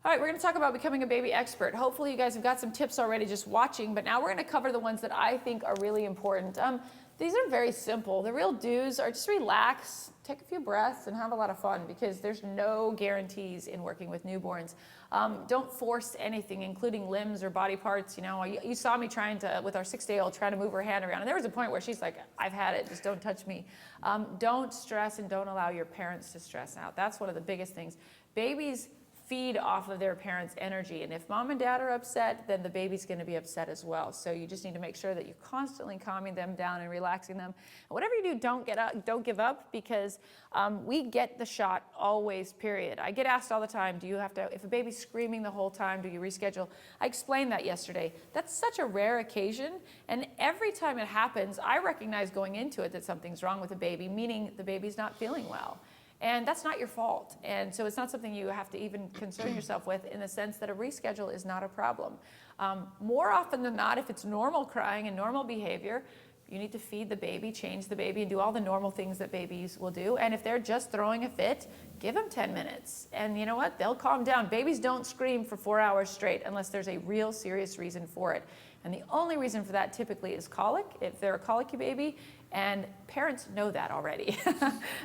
All right, we're going to talk about becoming a baby expert. Hopefully you guys have got some tips already just watching, but now we're going to cover the ones that I think are really important. These are very simple. The real do's are just relax, take a few breaths, and have a lot of fun, because there's no guarantees in working with newborns. Don't force anything, including limbs or body parts. You know, you saw me trying to, with our 6-day-old, trying to move her hand around, and there was a point where she's like, I've had it, just don't touch me. Don't stress, and don't allow your parents to stress out. That's one of the biggest things. Babies feed off of their parents' energy, and if mom and dad are upset, then the baby's going to be upset as well. So you just need to make sure that you're constantly calming them down and relaxing them. And whatever you do, don't give up, because we get the shot always, period. I get asked all the time, do you have to, if a baby's screaming the whole time, do you reschedule? I explained that yesterday. That's such a rare occasion, and every time it happens, I recognize going into it that something's wrong with the baby, meaning the baby's not feeling well. And that's not your fault. And so it's not something you have to even concern yourself with, in the sense that a reschedule is not a problem. More often than not, if it's normal crying and normal behavior, you need to feed the baby, change the baby, and do all the normal things that babies will do. And if they're just throwing a fit, give them 10 minutes. And you know what? They'll calm down. Babies don't scream for 4 hours straight unless there's a real serious reason for it. And the only reason for that typically is colic, if they're a colicky baby, and parents know that already.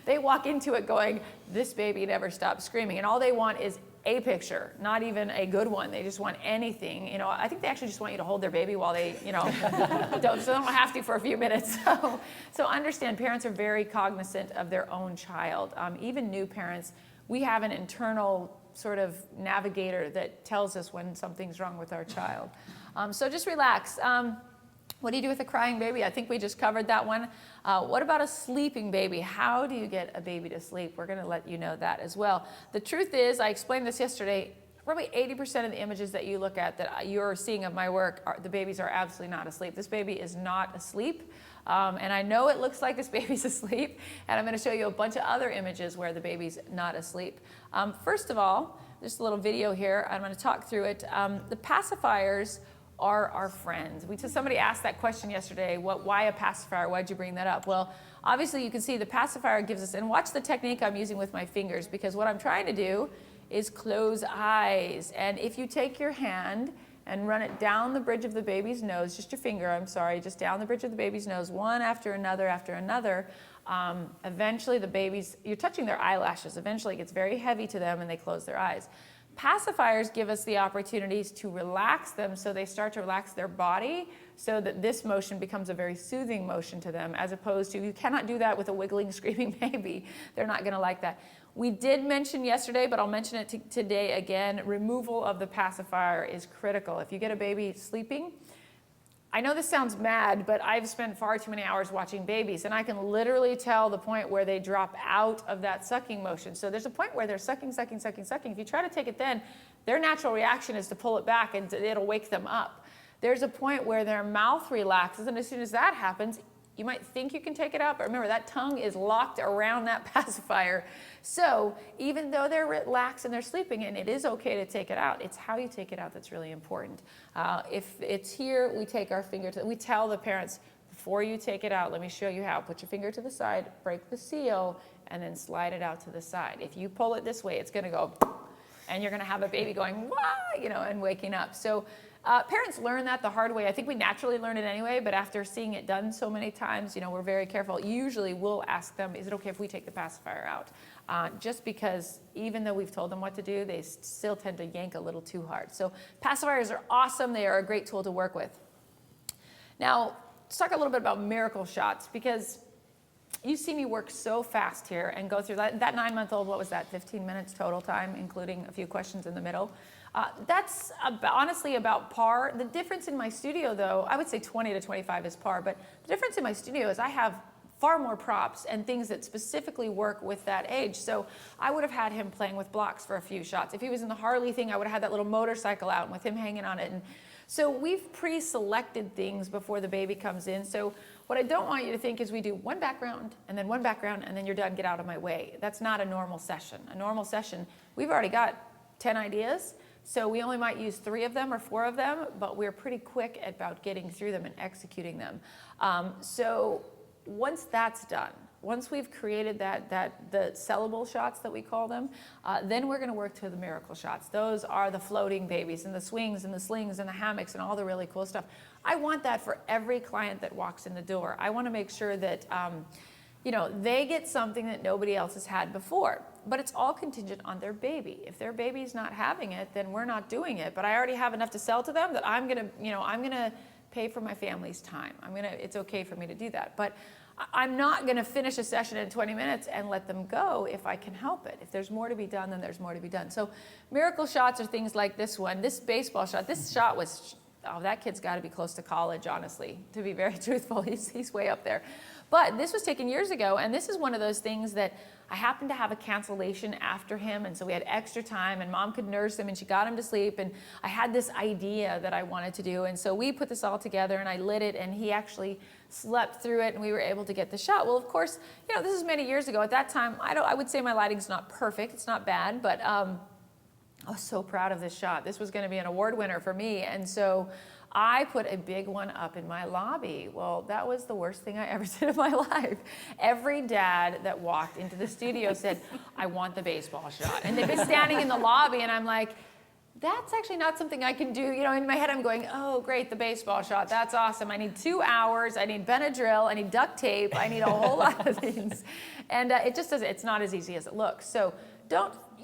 They walk into it going, this baby never stops screaming, and all they want is a picture, not even a good one. They just want anything. You know, I think they actually just want you to hold their baby while they, you know, so they don't have to for a few minutes. So understand, parents are very cognizant of their own child. Even new parents, we have an internal sort of navigator that tells us when something's wrong with our child. So just relax. What do you do with a crying baby? I think we just covered that one. What about a sleeping baby? How do you get a baby to sleep? We're going to let you know that as well. The truth is, I explained this yesterday, probably 80% of the images that you look at that you're seeing of my work, the babies are absolutely not asleep. This baby is not asleep. And I know it looks like this baby's asleep, and I'm going to show you a bunch of other images where the baby's not asleep. First of all, just a little video here. I'm going to talk through it. The pacifiers are our friends. Somebody asked that question yesterday, why a pacifier? Why'd you bring that up? Well, obviously you can see the pacifier gives us, and watch the technique I'm using with my fingers, because what I'm trying to do is close eyes. And if you take your hand and run it down the bridge of the baby's nose, just your finger, I'm sorry, just down the bridge of the baby's nose, one after another, eventually the babies, you're touching their eyelashes, eventually it gets very heavy to them and they close their eyes. Pacifiers give us the opportunities to relax them, so they start to relax their body, so that this motion becomes a very soothing motion to them, as opposed to, you cannot do that with a wiggling, screaming baby. They're not going to like that. We did mention yesterday, but I'll mention it today again, removal of the pacifier is critical. If you get a baby sleeping, I know this sounds mad, but I've spent far too many hours watching babies, and I can literally tell the point where they drop out of that sucking motion. So there's a point where they're sucking, sucking, sucking, sucking. If you try to take it then, their natural reaction is to pull it back, and it'll wake them up. There's a point where their mouth relaxes, and as soon as that happens, you might think you can take it out, but remember, that tongue is locked around that pacifier. So even though they're relaxed and they're sleeping, and it is okay to take it out, it's how you take it out that's really important. If it's here, we take our finger we tell the parents, before you take it out, let me show you how. Put your finger to the side, break the seal, and then slide it out to the side. If you pull it this way, it's going to go, and you're going to have a baby going, wah, you know, and waking up. So parents learn that the hard way. I think we naturally learn it anyway, but after seeing it done so many times, you know, we're very careful. Usually we'll ask them, is it okay if we take the pacifier out? Just because even though we've told them what to do, they still tend to yank a little too hard. So pacifiers are awesome. They are a great tool to work with. Now, let's talk a little bit about miracle shots, because you see me work so fast here and go through that 9-month-old, what was that, 15 minutes total time, including a few questions in the middle. That's honestly about par. The difference in my studio, though, I would say 20 to 25 is par, but the difference in my studio is I have far more props and things that specifically work with that age. So I would have had him playing with blocks for a few shots. If he was in the Harley thing, I would have had that little motorcycle out and with him hanging on it. And so we've pre-selected things before the baby comes in. So what I don't want you to think is we do one background, and then you're done, get out of my way. That's not a normal session. A normal session, we've already got 10 ideas. So we only might use 3 of them or 4 of them, but we're pretty quick about getting through them and executing them. So once that's done, Once we've created the sellable shots that we call them, then we're going to work to the miracle shots. Those are the floating babies and the swings and the slings and the hammocks and all the really cool stuff. I want that for every client that walks in the door. I want to make sure that they get something that nobody else has had before. But it's all contingent on their baby. If their baby's not having it, then we're not doing it. But I already have enough to sell to them that I'm gonna pay for my family's time. It's okay for me to do that. But I'm not gonna finish a session in 20 minutes and let them go if I can help it. If there's more to be done, then there's more to be done. So miracle shots are things like this one. This baseball shot, this shot was, that kid's gotta be close to college, honestly, to be very truthful. He's way up there. But this was taken years ago, and this is one of those things that I happened to have a cancellation after him, and so we had extra time, and mom could nurse him, and she got him to sleep, and I had this idea that I wanted to do, and so we put this all together, and I lit it, and he actually slept through it, and we were able to get the shot. Well, of course, this is many years ago. At that time, I would say my lighting's not perfect. It's not bad, but I was so proud of this shot. This was going to be an award winner for me, and so I put a big one up in my lobby. Well, that was the worst thing I ever did in my life. Every dad that walked into the studio said, I want the baseball shot. And they'd be standing in the lobby, and I'm like, that's actually not something I can do. In my head, I'm going, oh, great, the baseball shot. That's awesome. I need 2 hours. I need Benadryl. I need duct tape. I need a whole lot of things. And it just doesn't, it's not as easy as it looks. So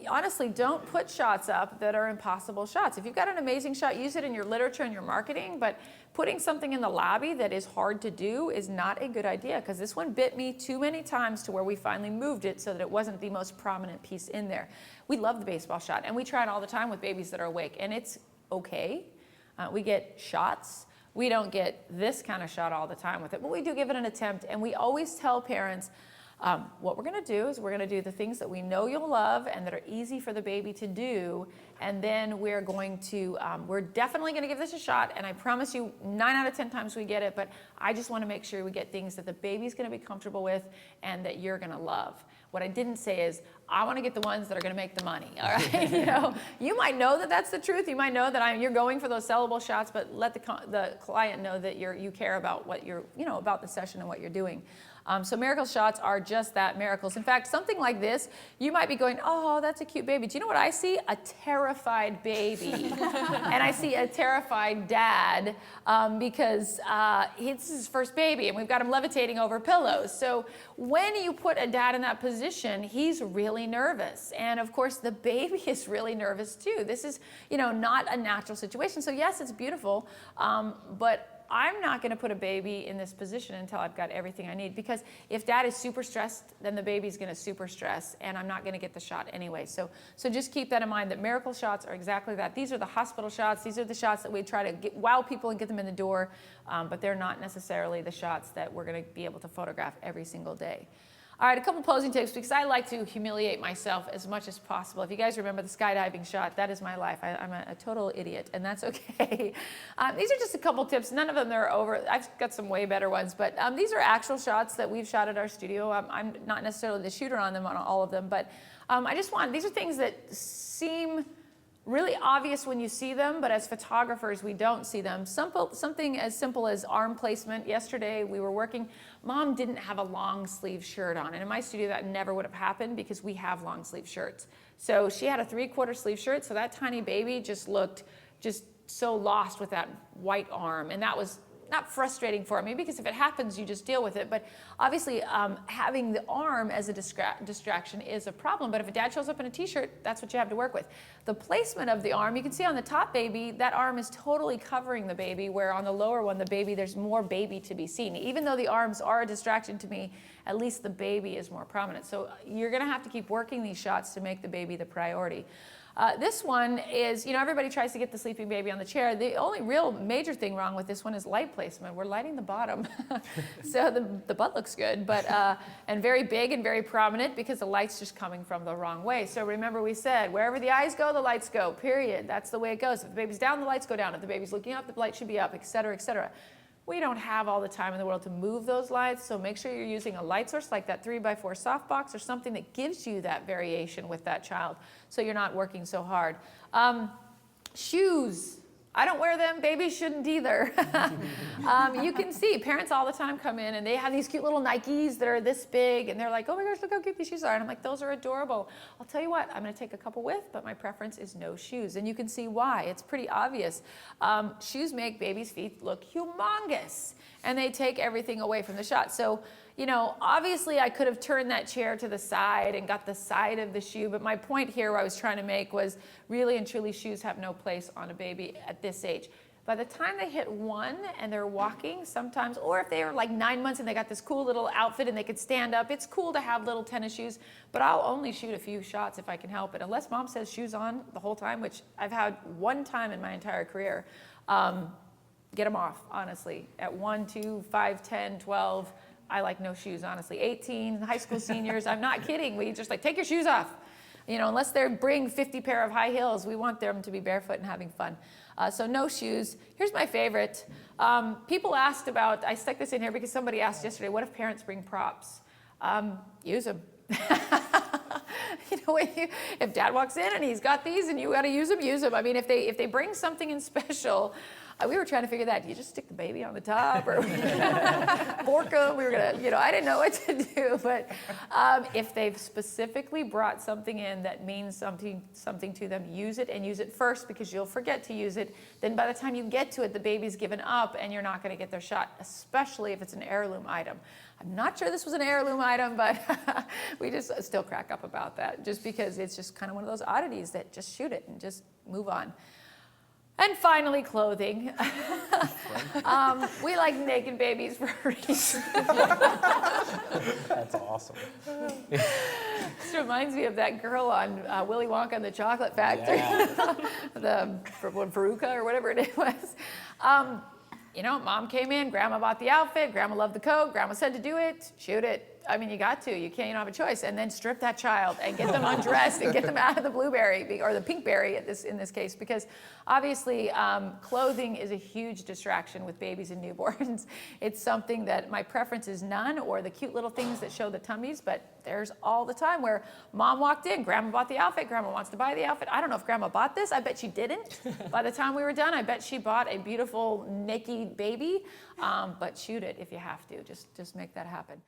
honestly, don't put shots up that are impossible shots. If you've got an amazing shot, use it in your literature and your marketing, but putting something in the lobby that is hard to do is not a good idea, because this one bit me too many times to where we finally moved it so that it wasn't the most prominent piece in there. We love the baseball shot, and we try it all the time with babies that are awake, and it's okay. We get shots. We don't get this kind of shot all the time with it, but we do give it an attempt, and we always tell parents, what we're going to do is we're going to do the things that we know you'll love and that are easy for the baby to do, and then we're definitely going to give this a shot, and I promise you 9 out of 10 times we get it, but I just want to make sure we get things that the baby's going to be comfortable with and that you're going to love. What I didn't say is, I want to get the ones that are going to make the money, all right? You might know that that's the truth. You might know that you're going for those sellable shots, but let the client know that you care about what about the session and what you're doing. So miracle shots are just that, miracles. In fact, something like this, you might be going, oh, that's a cute baby. Do you know what I see? A terrified baby. And I see a terrified dad because it's his first baby, and we've got him levitating over pillows. So when you put a dad in that position, he's really nervous. And of course, the baby is really nervous too. This is, not a natural situation. So yes, it's beautiful, but I'm not going to put a baby in this position until I've got everything I need, because if dad is super stressed, then the baby's going to super stress, and I'm not going to get the shot anyway. So just keep that in mind, that miracle shots are exactly that. These are the hospital shots. These are the shots that we try to wow people and get them in the door, but they're not necessarily the shots that we're going to be able to photograph every single day. All right, a couple posing tips, because I like to humiliate myself as much as possible. If you guys remember the skydiving shot, that is my life. I'm a total idiot, and that's okay. These are just a couple tips. None of them are over. I've got some way better ones, but these are actual shots that we've shot at our studio. I'm not necessarily the shooter on all of them, but these are things that seem really obvious when you see them, but as photographers, we don't see them. Something as simple as arm placement. Yesterday, we were working. Mom didn't have a long sleeve shirt on, and in my studio, that never would have happened because we have long sleeve shirts. So she had a 3/4 sleeve shirt, so that tiny baby just looked so lost with that white arm, and that was not frustrating for me, because if it happens, you just deal with it. But obviously, having the arm as a distraction is a problem. But if a dad shows up in a t-shirt, that's what you have to work with. The placement of the arm, you can see on the top baby, that arm is totally covering the baby, where on the lower one, the baby, there's more baby to be seen. Even though the arms are a distraction to me, at least the baby is more prominent. So you're gonna have to keep working these shots to make the baby the priority. This one is, everybody tries to get the sleeping baby on the chair. The only real major thing wrong with this one is light placement. We're lighting the bottom. So the butt looks good, but and very big and very prominent, because the light's just coming from the wrong way. So remember, we said, wherever the eyes go, the lights go, period. That's the way it goes. If the baby's down, the lights go down. If the baby's looking up, the light should be up, et cetera, et cetera. We don't have all the time in the world to move those lights, so make sure you're using a light source like that 3x4 softbox, or something that gives you that variation with that child, so you're not working so hard. Shoes. I don't wear them, babies shouldn't either. You can see parents all the time come in and they have these cute little Nikes that are this big and they're like, oh my gosh, look how cute these shoes are. And I'm like, those are adorable. I'll tell you what, I'm gonna take a couple with, but my preference is no shoes. And you can see why, it's pretty obvious. Shoes make babies' feet look humongous and they take everything away from the shot. So, you know, obviously I could have turned that chair to the side and got the side of the shoe, but my point here I was trying to make was really and truly shoes have no place on a baby at this age. By the time they hit 1 and they're walking sometimes, or if they are like 9 months and they got this cool little outfit and they could stand up, it's cool to have little tennis shoes, but I'll only shoot a few shots if I can help it. Unless mom says shoes on the whole time, which I've had one time in my entire career, get them off, honestly. At 1, 2, 5, 10, 12, I like no shoes, honestly. 18, high school seniors, I'm not kidding. We just like, take your shoes off. You know, unless they're bring 50 pair of high heels, we want them to be barefoot and having fun. So no shoes. Here's my favorite. People asked about, I stuck this in here because somebody asked yesterday, what if parents bring props? Use them. You know, if dad walks in and he's got these and you got to use them, use them. I mean, if they bring something in special, we were trying to figure that. You just stick the baby on the top or fork them. We were going to, you know, I didn't know what to do. But if they've specifically brought something in that means something to them, use it and use it first because you'll forget to use it. Then by the time you get to it, the baby's given up and you're not going to get their shot, especially if it's an heirloom item. I'm not sure this was an heirloom item, but we just still crack up about that just because it's just kind of one of those oddities that just shoot it and just move on. And finally, clothing. We like naked babies for a reason. That's awesome. This reminds me of that girl on Willy Wonka and the Chocolate Factory, Veruca or whatever it was. You know, mom came in, grandma bought the outfit, grandma loved the coat, grandma said to do it, shoot it. I mean, you got to, you don't have a choice. And then strip that child and get them undressed and get them out of the blueberry or the pinkberry in this case, because obviously clothing is a huge distraction with babies and newborns. It's something that my preference is none, or the cute little things that show the tummies, but there's all the time where mom walked in, grandma bought the outfit, grandma wants to buy the outfit. I don't know if grandma bought this, I bet she didn't. By the time we were done, I bet she bought a beautiful naked baby, but shoot it if you have to, just make that happen.